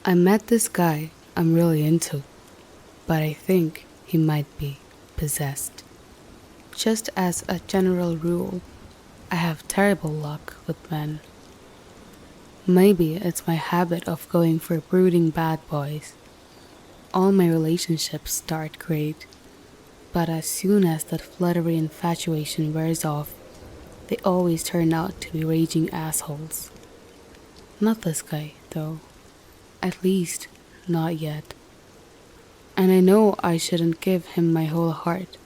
I met this guy I'm really into, but I think he might be possessed. Just as a general rule, I have terrible luck with men. Maybe it's my habit of going for brooding bad boys. All my relationships start great, but as soon as that fluttery infatuation wears off, they always turn out to be raging assholes. Not this guy, though. At least, not yet. And I know I shouldn't give him my whole heart.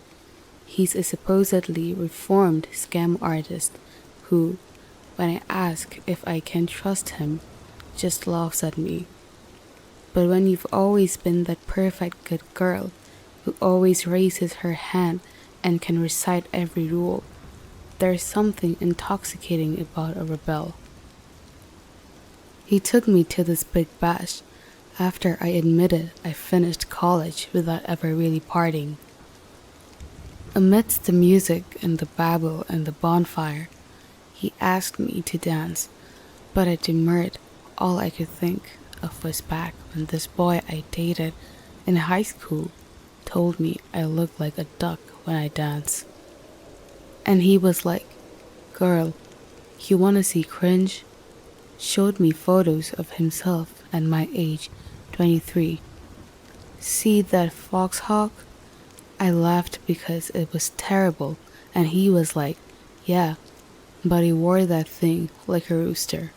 He's a supposedly reformed scam artist who, when I ask if I can trust him, just laughs at me. But when you've always been that perfect good girl who always raises her hand and can recite every rule, there's something intoxicating about a rebel. He took me to this big bash after I admitted I finished college without ever really partying. Amidst the music and the babble and the bonfire, he asked me to dance, but I demurred. All I could think of was back when this boy I dated in high school told me I looked like a duck when I dance. And he was like, "Girl, you wanna see cringe?" Showed me photos of himself at my age, 23. "See that foxhawk?" I laughed because it was terrible, and he was like, "Yeah, but he wore that thing like a rooster."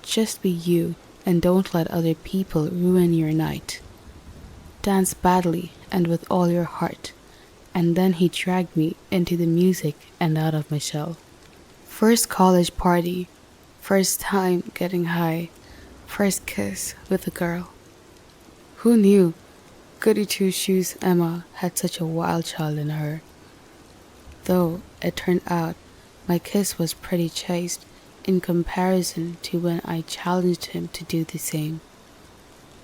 Just be you and don't let other people ruin your night. Dance badly and with all your heart. And then he dragged me into the music and out of my shell. First college party, first time getting high, first kiss with a girl. Who knew Goody Two Shoes Emma had such a wild child in her? Though it turned out my kiss was pretty chaste in comparison to when I challenged him to do the same.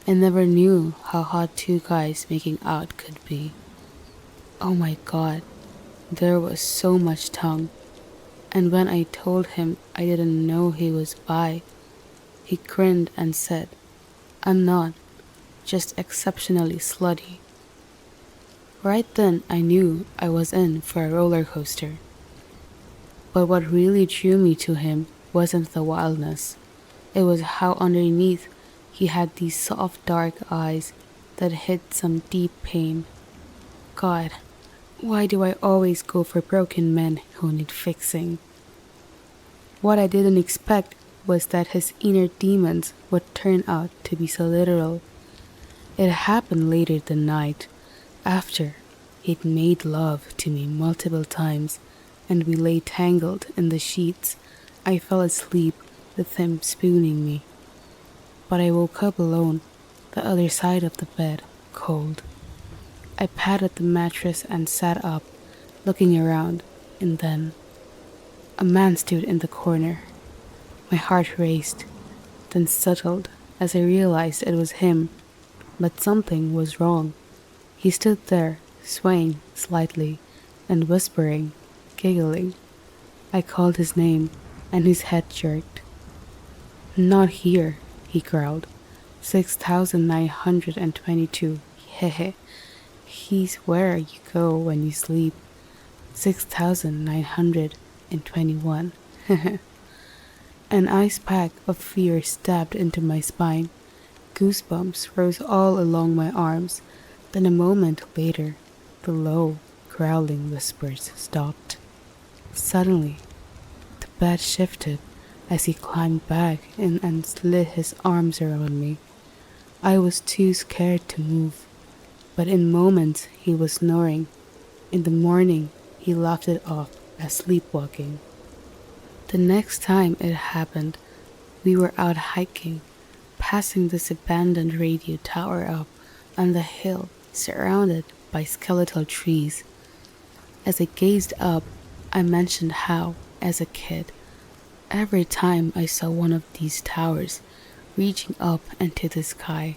I never knew how hot two guys making out could be. Oh my god, there was so much tongue. And when I told him I didn't know he was bi, he grinned and said, "I'm not, just exceptionally slutty." Right then I knew I was in for a roller coaster. But what really drew me to him wasn't the wildness. It was how underneath he had these soft dark eyes that hid some deep pain. God, why do I always go for broken men who need fixing? What I didn't expect was that his inner demons would turn out to be so literal. It happened later the night, after he'd made love to me multiple times and we lay tangled in the sheets. I fell asleep with him spooning me. But I woke up alone, the other side of the bed, cold. I patted the mattress and sat up, looking around, and then a man stood in the corner. My heart raced, then settled as I realized it was him, but something was wrong. He stood there, swaying slightly and whispering, giggling. I called his name, and his head jerked. "Not here," he growled. 6,922. Hehe. He's where you go when you sleep. 6,921. An ice pack of fear stabbed into my spine. Goosebumps rose all along my arms. Then a moment later, the low, growling whispers stopped. Suddenly, the bed shifted as he climbed back in and slid his arms around me. I was too scared to move, but in moments he was snoring. In the morning, he laughed it off as sleepwalking. The next time it happened, we were out hiking, passing this abandoned radio tower up on the hill surrounded by skeletal trees. As I gazed up, I mentioned how, as a kid, every time I saw one of these towers reaching up into the sky,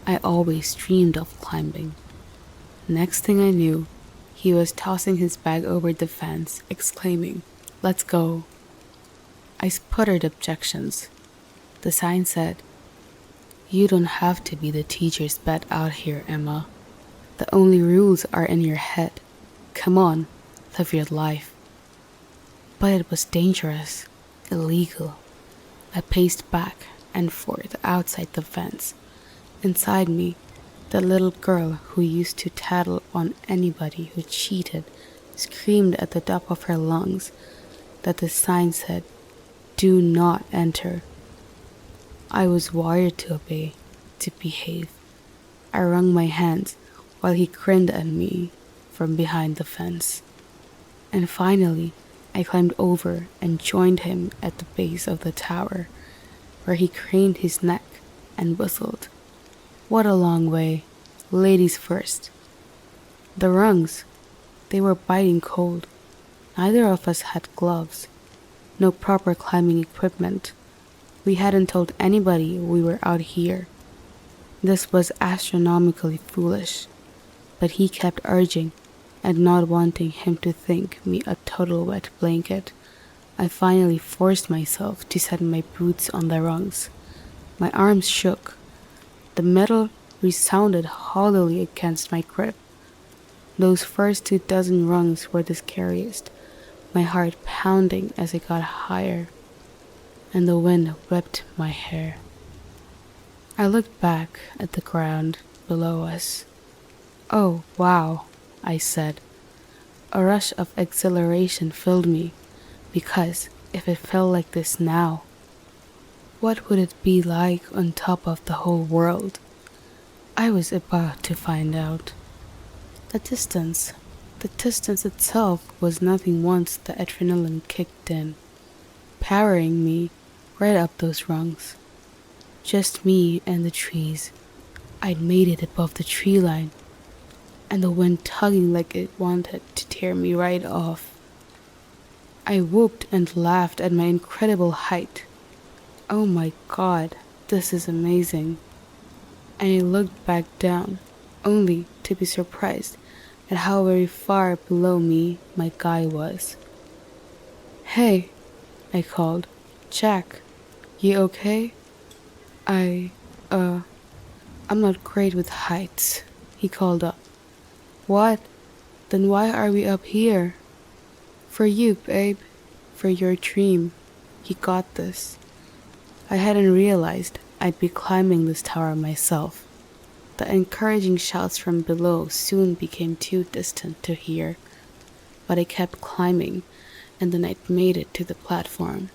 I always dreamed of climbing. Next thing I knew, he was tossing his bag over the fence, exclaiming, "Let's go." I sputtered objections. The sign said, You don't have to be the teacher's pet out here, Emma. The only rules are in your head. Come on, live your life. But it was dangerous, illegal. I paced back and forth outside the fence. Inside me, the little girl who used to tattle on anybody who cheated screamed at the top of her lungs that the sign said, "Do not enter." I was wired to obey, to behave. I wrung my hands while he grinned at me from behind the fence. And finally, I climbed over and joined him at the base of the tower, where he craned his neck and whistled. What a long way. Ladies first. The rungs, they were biting cold. Neither of us had gloves. No proper climbing equipment. We hadn't told anybody we were out here. This was astronomically foolish, but he kept urging, and not wanting him to think me a total wet blanket, I finally forced myself to set my boots on the rungs. My arms shook. The metal resounded hollowly against my grip. Those first 24 rungs were the scariest, my heart pounding as it got higher, and the wind whipped my hair. I looked back at the ground below us. "Oh, wow," I said. A rush of exhilaration filled me, because if it felt like this now, what would it be like on top of the whole world? I was about to find out. The distance itself was nothing once the adrenaline kicked in, powering me right up those rungs. Just me and the trees. I'd made it above the tree line, and the wind tugging like it wanted to tear me right off. I whooped and laughed at my incredible height. Oh my God, this is amazing. And I looked back down, only to be surprised at how very far below me my guy was. "Hey," I called. "Jack, you okay?" I'm not great with heights," he called up. "What? Then why are we up here?" "For you, babe. For your dream. You got this." I hadn't realized I'd be climbing this tower myself. The encouraging shouts from below soon became too distant to hear, but I kept climbing, and then I made it to the platform.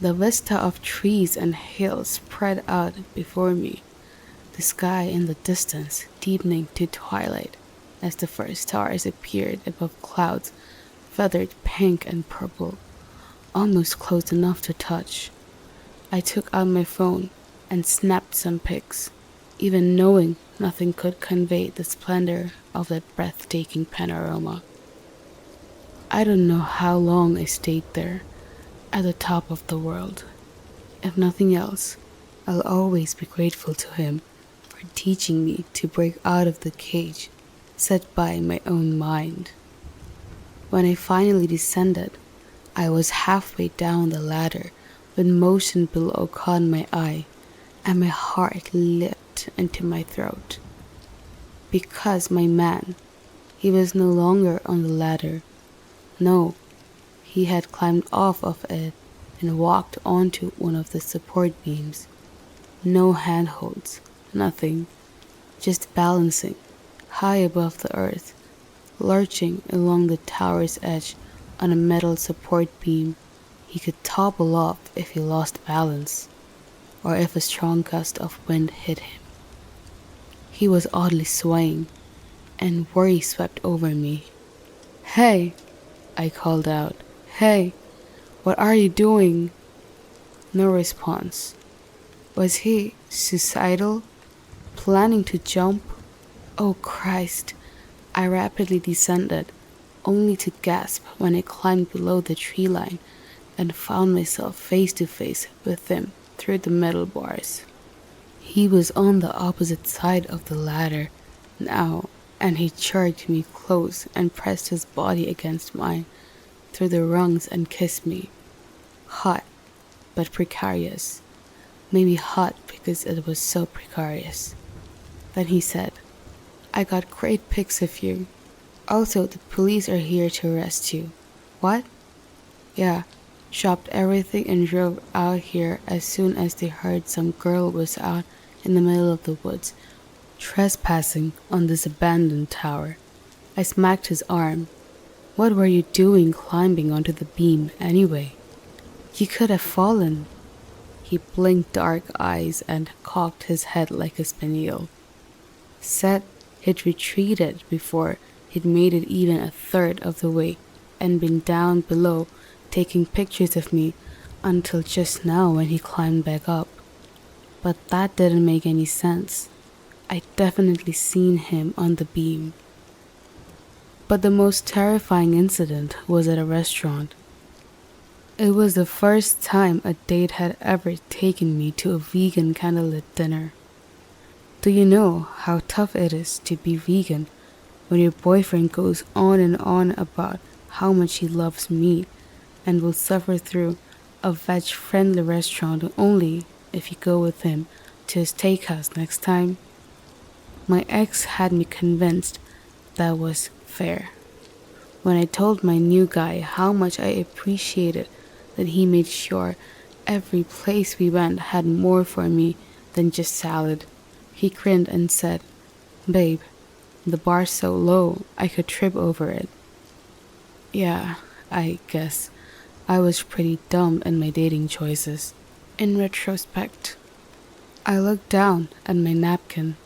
The vista of trees and hills spread out before me, the sky in the distance deepening to twilight as the first stars appeared above clouds feathered pink and purple, almost close enough to touch. I took out my phone and snapped some pics, even knowing nothing could convey the splendor of that breathtaking panorama. I don't know how long I stayed there, at the top of the world. If nothing else, I'll always be grateful to him for teaching me to break out of the cage set by my own mind. When I finally descended, I was halfway down the ladder when motion below caught my eye, and my heart leapt into my throat. Because my man, he was no longer on the ladder. No, he had climbed off of it and walked onto one of the support beams. No handholds, nothing, just balancing high above the earth, lurching along the tower's edge on a metal support beam he could topple off if he lost balance, or if a strong gust of wind hit him. He was oddly swaying, and worry swept over me. "Hey," I called out. "Hey, what are you doing?" No response. Was he suicidal? Planning to jump? Oh Christ. I rapidly descended, only to gasp when I climbed below the tree line and found myself face to face with him through the metal bars. He was on the opposite side of the ladder now, and he jerked me close and pressed his body against mine through the rungs and kissed me. Hot, but precarious. Maybe hot because it was so precarious. Then he said, I got great pics of you. Also, the police are here to arrest you. What? Yeah, dropped everything and drove out here as soon as they heard some girl was out in the middle of the woods, trespassing on this abandoned tower. I smacked his arm. What were you doing climbing onto the beam anyway? You could have fallen. He blinked dark eyes and cocked his head like a spaniel. Said he'd retreated before he'd made it even a third of the way and been down below taking pictures of me until just now when he climbed back up. But that didn't make any sense. I'd definitely seen him on the beam. But the most terrifying incident was at a restaurant. It was the first time a date had ever taken me to a vegan candlelit dinner. Do you know how tough it is to be vegan when your boyfriend goes on and on about how much he loves meat and will suffer through a veg-friendly restaurant only if you go with him to his steakhouse next time? My ex had me convinced that was fair. When I told my new guy how much I appreciated that he made sure every place we went had more for me than just salad, he grinned and said, Babe, the bar's so low I could trip over it. Yeah, I guess I was pretty dumb in my dating choices. In retrospect, I looked down at my napkin.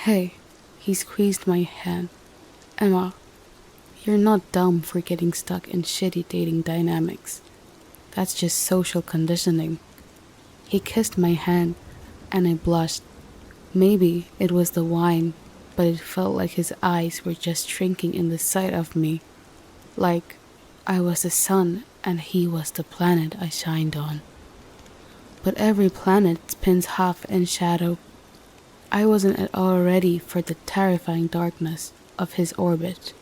Hey, he squeezed my hand. Emma, you're not dumb for getting stuck in shitty dating dynamics. That's just social conditioning. He kissed my hand and I blushed. Maybe it was the wine, but it felt like his eyes were just shrinking in the sight of me. Like I was the sun and he was the planet I shined on. But every planet spins half in shadow. I wasn't at all ready for the terrifying darkness of his orbit.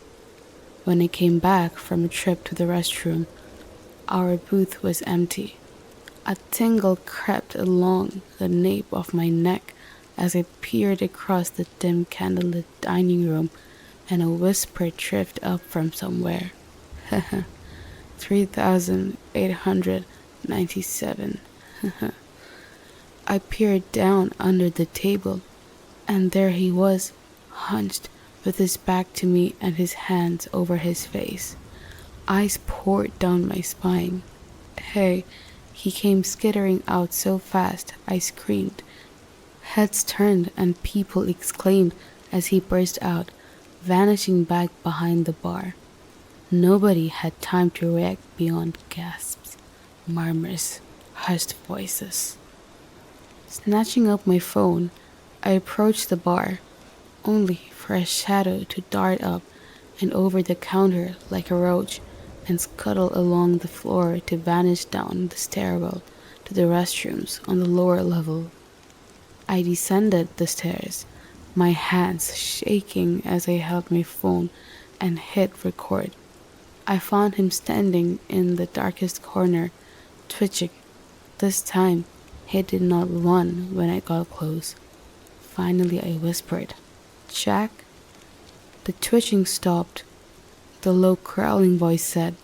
When I came back from a trip to the restroom, our booth was empty. A tingle crept along the nape of my neck as I peered across the dim candlelit dining room, and a whisper drifted up from somewhere. 3,897. I peered down under the table, and there he was, hunched with his back to me and his hands over his face. Ice poured down my spine. Hey, he came skittering out so fast I screamed. Heads turned and people exclaimed as he burst out, vanishing back behind the bar. Nobody had time to react beyond gasps, murmurs, hushed voices. Snatching up my phone, I approached the bar, only for a shadow to dart up and over the counter like a roach and scuttle along the floor to vanish down the stairwell to the restrooms on the lower level. I descended the stairs, my hands shaking as I held my phone and hit record. I found him standing in the darkest corner, twitching. This time, he did not run when I got close. Finally, I whispered, Jack? The twitching stopped. The low growling voice said,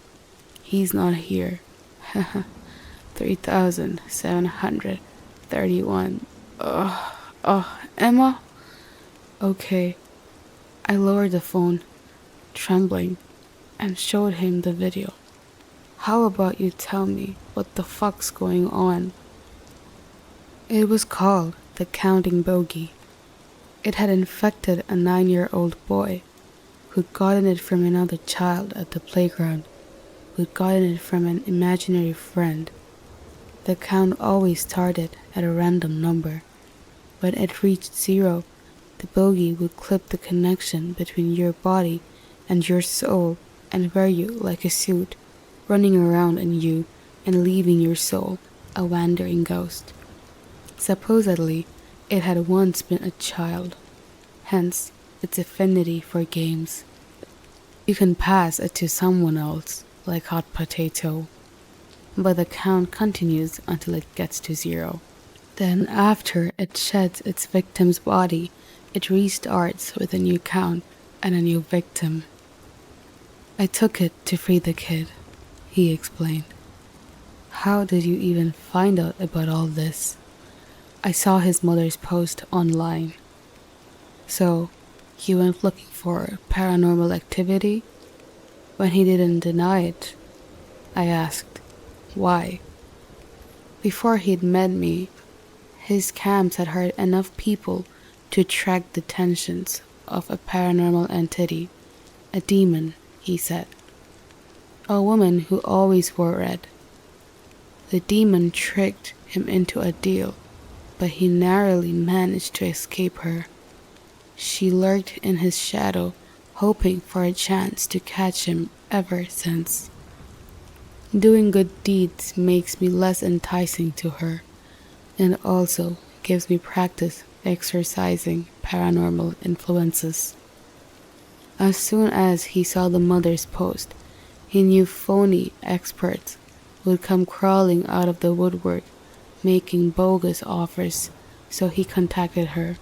He's not here. 3,731. Emma? Okay. I lowered the phone, trembling, and showed him the video. How about you tell me what the fuck's going on? It was called the Counting Bogey. It had infected a 9-year-old boy who'd gotten it from another child at the playground, who'd gotten it from an imaginary friend. The count always started at a random number. When it reached 0, the bogey would clip the connection between your body and your soul and wear you like a suit, running around in you and leaving your soul a wandering ghost. Supposedly, it had once been a child, hence its affinity for games. You can pass it to someone else, like hot potato, but the count continues until it gets to 0. Then, after it sheds its victim's body, it restarts with a new count and a new victim. I took it to free the kid, he explained. How did you even find out about all this? I saw his mother's post online. So, he went looking for paranormal activity? When he didn't deny it, I asked, why? Before he'd met me, his camps had hired enough people to attract the attentions of a paranormal entity, a demon, he said. A woman who always wore red. The demon tricked him into a deal, but he narrowly managed to escape her. She lurked in his shadow, hoping for a chance to catch him ever since. Doing good deeds makes me less enticing to her, and also gives me practice exercising paranormal influences. As soon as he saw the mother's post, he knew phony experts would come crawling out of the woodwork, making bogus offers, so he contacted her.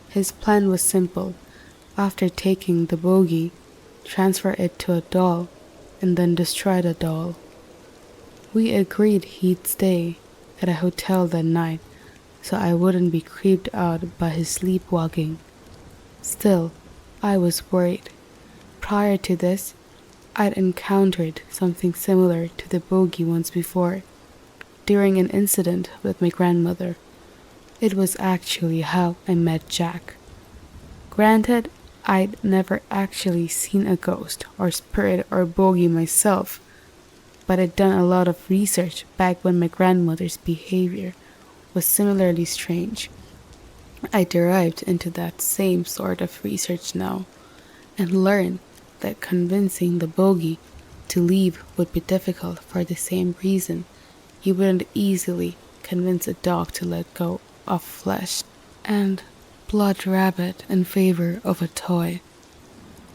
His plan was simple. After taking the bogey, transfer it to a doll, and then destroy the doll. We agreed he'd stay at a hotel that night, so I wouldn't be creeped out by his sleepwalking. Still, I was worried. Prior to this, I'd encountered something similar to the bogey once before, during an incident with my grandmother. It was actually how I met Jack. Granted, I'd never actually seen a ghost or spirit or bogey myself, but I'd done a lot of research back when my grandmother's behavior was similarly strange. I derived into that same sort of research now, and learned that convincing the bogey to leave would be difficult for the same reason you wouldn't easily convince a dog to let go of flesh and blood rabbit in favor of a toy.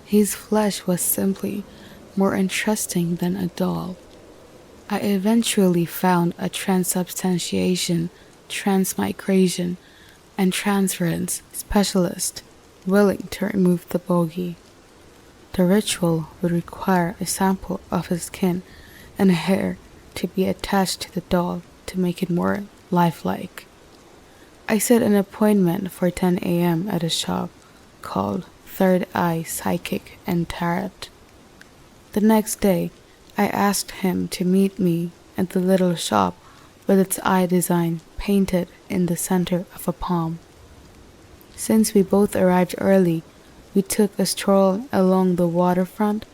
His flesh was simply more interesting than a doll. I eventually found a transubstantiation, transmigration, and transference specialist willing to remove the bogey. The ritual would require a sample of his skin and hair to be attached to the doll to make it more lifelike. I set an appointment for 10 a.m. at a shop called Third Eye Psychic and Tarot. The next day, I asked him to meet me at the little shop with its eye design painted in the center of a palm. Since we both arrived early, we took a stroll along the waterfront,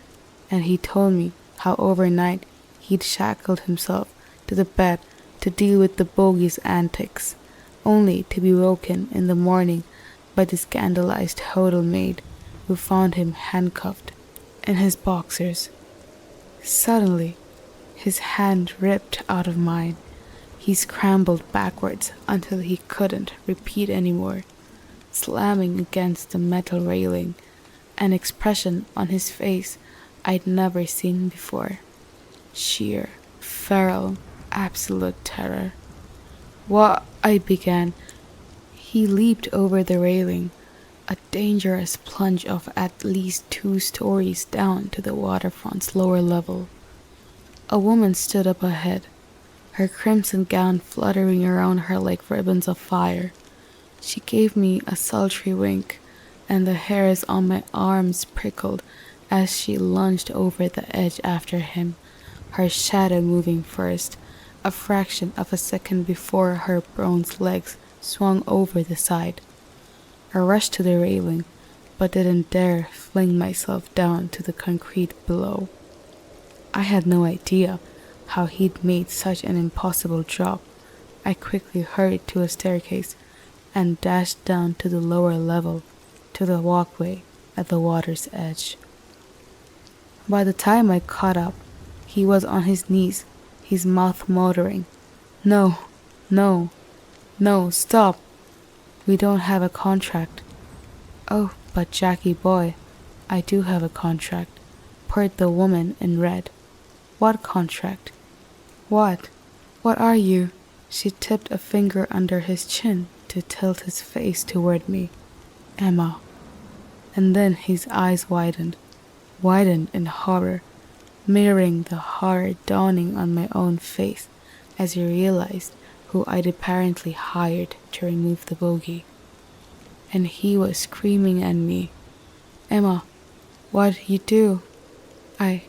and he told me how overnight he'd shackled himself to the bed to deal with the bogey's antics, only to be woken in the morning by the scandalized hotel maid who found him handcuffed in his boxers. Suddenly, his hand ripped out of mine. He scrambled backwards until he couldn't repeat anymore, slamming against the metal railing, an expression on his face I'd never seen before. Sheer, feral, absolute terror. "What?" I began. He leaped over the railing, a dangerous plunge of at least 2 stories down to the waterfront's lower level. A woman stood up ahead, her crimson gown fluttering around her like ribbons of fire. She gave me a sultry wink, and the hairs on my arms prickled as she lunged over the edge after him, her shadow moving first, a fraction of a second before her bronze legs swung over the side. I rushed to the railing, but didn't dare fling myself down to the concrete below. I had no idea how he'd made such an impossible drop. I quickly hurried to a staircase and dashed down to the lower level, to the walkway at the water's edge. By the time I caught up, he was on his knees, his mouth muttering, "No, no, no, stop. We don't have a contract." "Oh, but Jackie boy, I do have a contract," purred the woman in red. "What contract? What? What are you?" She tipped a finger under his chin to tilt his face toward me. Emma. And then his eyes widened in horror, mirroring the horror dawning on my own face as he realized who I'd apparently hired to remove the bogey. And he was screaming at me, Emma, what'd you do? I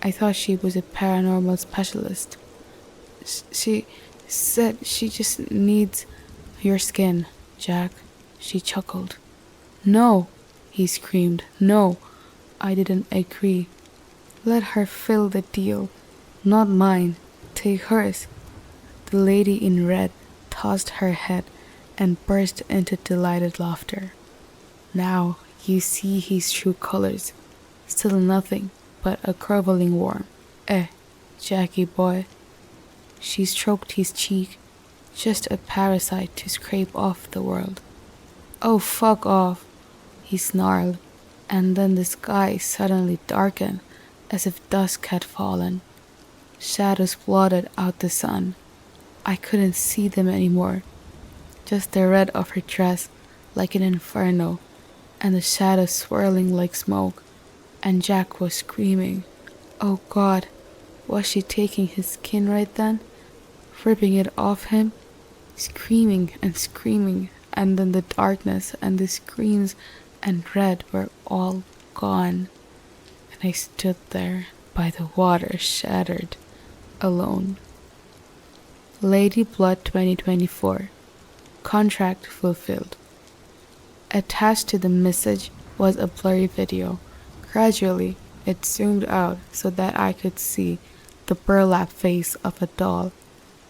thought she was a paranormal specialist. She said she just needs your skin, Jack, she chuckled. No, he screamed, no, I didn't agree. Let her fill the deal, not mine, take hers. The lady in red tossed her head and burst into delighted laughter. Now you see his true colors, still nothing but a groveling worm. Jackie boy. She stroked his cheek, just a parasite to scrape off the world. Oh, fuck off, he snarled, and then the sky suddenly darkened as if dusk had fallen. Shadows blotted out the sun. I couldn't see them anymore, just the red of her dress like an inferno, and the shadows swirling like smoke, and Jack was screaming. Oh God, was she taking his skin right then? Ripping it off him? Screaming, and then the darkness and the screams and red were all gone, and I stood there by the water, shattered, alone. Lady Blood 2024. Contract fulfilled. Attached to the message was a blurry video. Gradually, it zoomed out so that I could see the burlap face of a doll,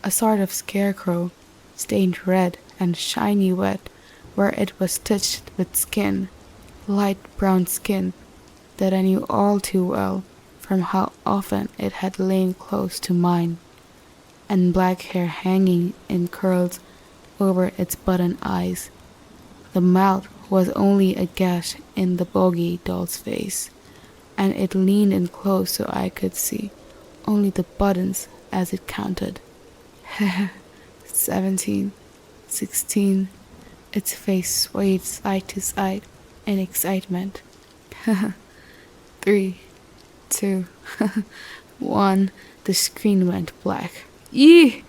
a sort of scarecrow, stained red and shiny wet where it was stitched with skin, light brown skin that I knew all too well from how often it had lain close to mine, and black hair hanging in curls over its button eyes. The mouth was only a gash in the bogey doll's face, and it leaned in close so I could see only the buttons as it counted. 17, 16. Its face swayed side to side in excitement. 3, 2, 1. The screen went black. Yee!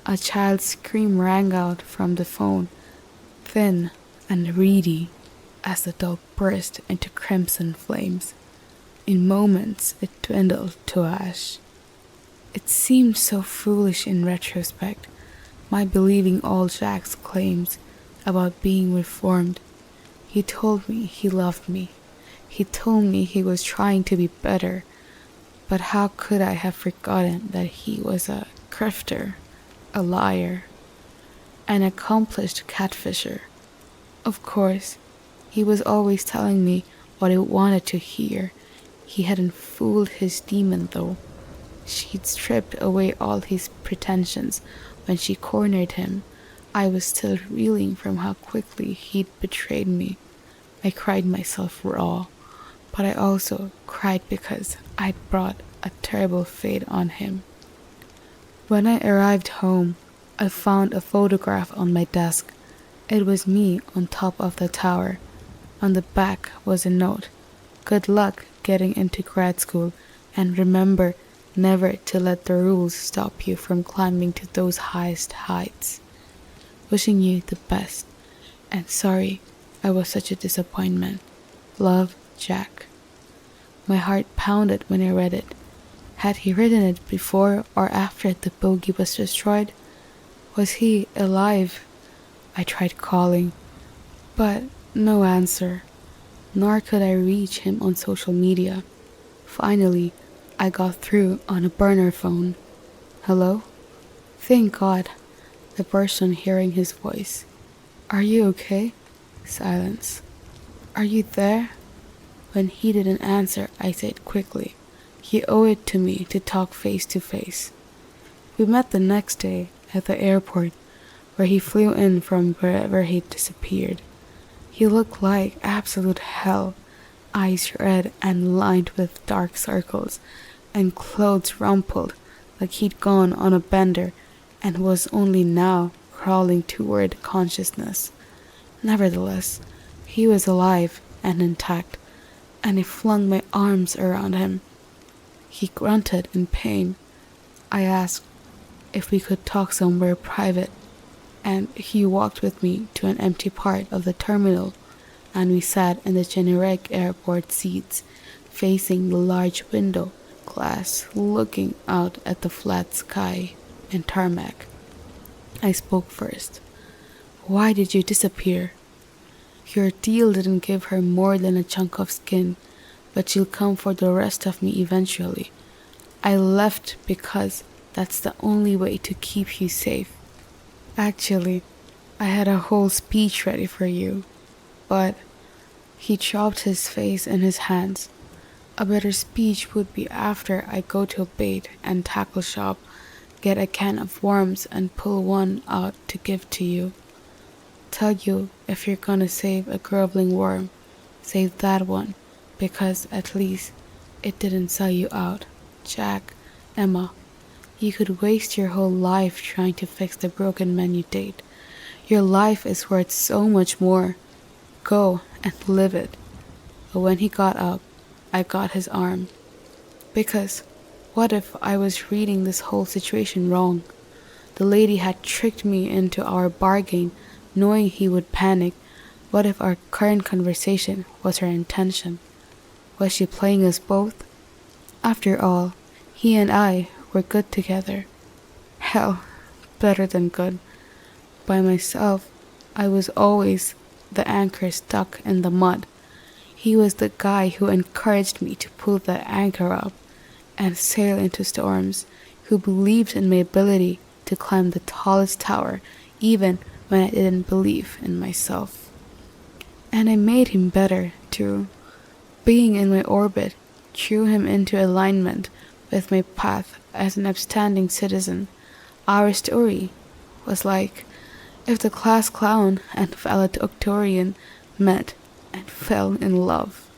A child's scream rang out from the phone, thin and reedy, as the doll burst into crimson flames. In moments, it dwindled to ash. It seemed so foolish in retrospect, my believing all Jack's claims about being reformed. He told me he loved me. He told me he was trying to be better. But how could I have forgotten that he was a grifter, a liar, an accomplished catfisher? Of course, he was always telling me what I wanted to hear. He hadn't fooled his demon, though. She'd stripped away all his pretensions when she cornered him. I was still reeling from how quickly he'd betrayed me. I cried myself raw, but I also cried because I'd brought a terrible fate on him. When I arrived home, I found a photograph on my desk. It was me on top of the tower. On the back was a note. Good luck getting into grad school, and remember never to let the rules stop you from climbing to those highest heights. Wishing you the best, and sorry I was such a disappointment. Love, Jack. My heart pounded when I read it. Had he written it before or after the bogey was destroyed? Was he alive? I tried calling, but no answer, nor could I reach him on social media. Finally, I got through on a burner phone. Hello? Thank God, the person hearing his voice. Are you okay? Silence. Are you there? When he didn't answer, I said quickly, he owed it to me to talk face to face. We met the next day at the airport, where he flew in from wherever he'd disappeared. He looked like absolute hell, eyes red and lined with dark circles, and clothes rumpled like he'd gone on a bender and was only now crawling toward consciousness. Nevertheless, he was alive and intact, and I flung my arms around him. He grunted in pain. I asked if we could talk somewhere private, and he walked with me to an empty part of the terminal, and we sat in the generic airport seats, facing the large window glass, looking out at the flat sky and tarmac. I spoke first. Why did you disappear? Your deal didn't give her more than a chunk of skin, but she'll come for the rest of me eventually. I left because that's the only way to keep you safe. Actually, I had a whole speech ready for you, but he dropped his face in his hands. A better speech would be after I go to a bait and tackle shop, get a can of worms and pull one out to give to you. Tell you if you're gonna save a groveling worm, save that one, because at least it didn't sell you out. Jack, Emma, you could waste your whole life trying to fix the broken man you date. Your life is worth so much more. Go and live it. But when he got up, I got his arm. Because what if I was reading this whole situation wrong? The lady had tricked me into our bargain, knowing he would panic. What if our current conversation was her intention? Was she playing us both? After all, he and I were good together. Hell, better than good. By myself, I was always the anchor stuck in the mud. He was the guy who encouraged me to pull the anchor up and sail into storms, who believed in my ability to climb the tallest tower even when I didn't believe in myself. And I made him better, too. Being in my orbit threw him into alignment with my path as an upstanding citizen. Our story was like if the class clown and valedictorian met and fell in love.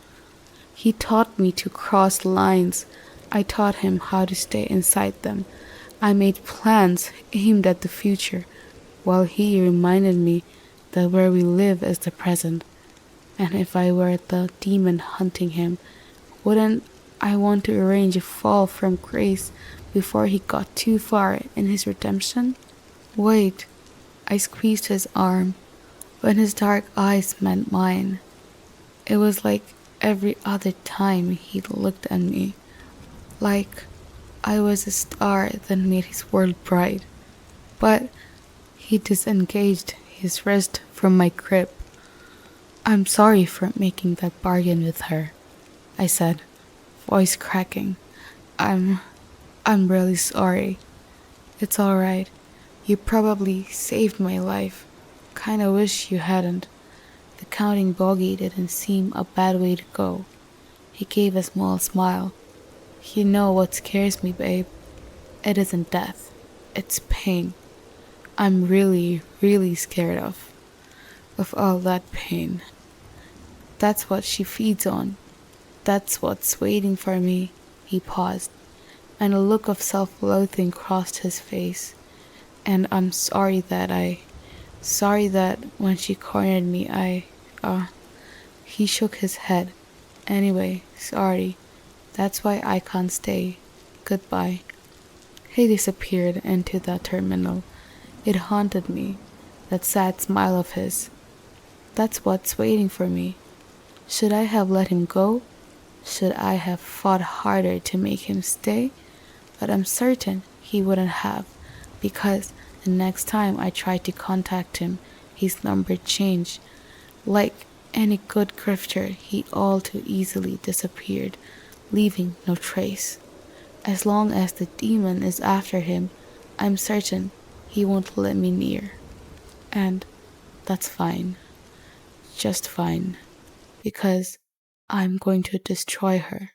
He taught me to cross lines. I taught him how to stay inside them. I made plans aimed at the future, while he reminded me that where we live is the present. And if I were the demon hunting him, wouldn't I want to arrange a fall from grace before he got too far in his redemption? Wait, I squeezed his arm when his dark eyes met mine. It was like every other time he looked at me, like I was a star that made his world bright. But he disengaged his wrist from my grip. I'm sorry for making that bargain with her, I said, voice cracking. I'm really sorry. It's alright. You probably saved my life. Kinda wish you hadn't. The counting bogey didn't seem a bad way to go. He gave a small smile. You know what scares me, babe? It isn't death. It's pain. I'm really, really scared of all that pain. That's what she feeds on. That's what's waiting for me. He paused, and a look of self-loathing crossed his face. And I'm sorry that when she cornered me, he shook his head. Anyway, sorry. That's why I can't stay. Goodbye. He disappeared into the terminal. It haunted me, that sad smile of his. That's what's waiting for me. Should I have let him go? Should I have fought harder to make him stay? But I'm certain he wouldn't have, because the next time I tried to contact him, his number changed. Like any good grifter, he all too easily disappeared, leaving no trace. As long as the demon is after him, I'm certain he won't let me near. And that's fine. Just fine. Because I'm going to destroy her.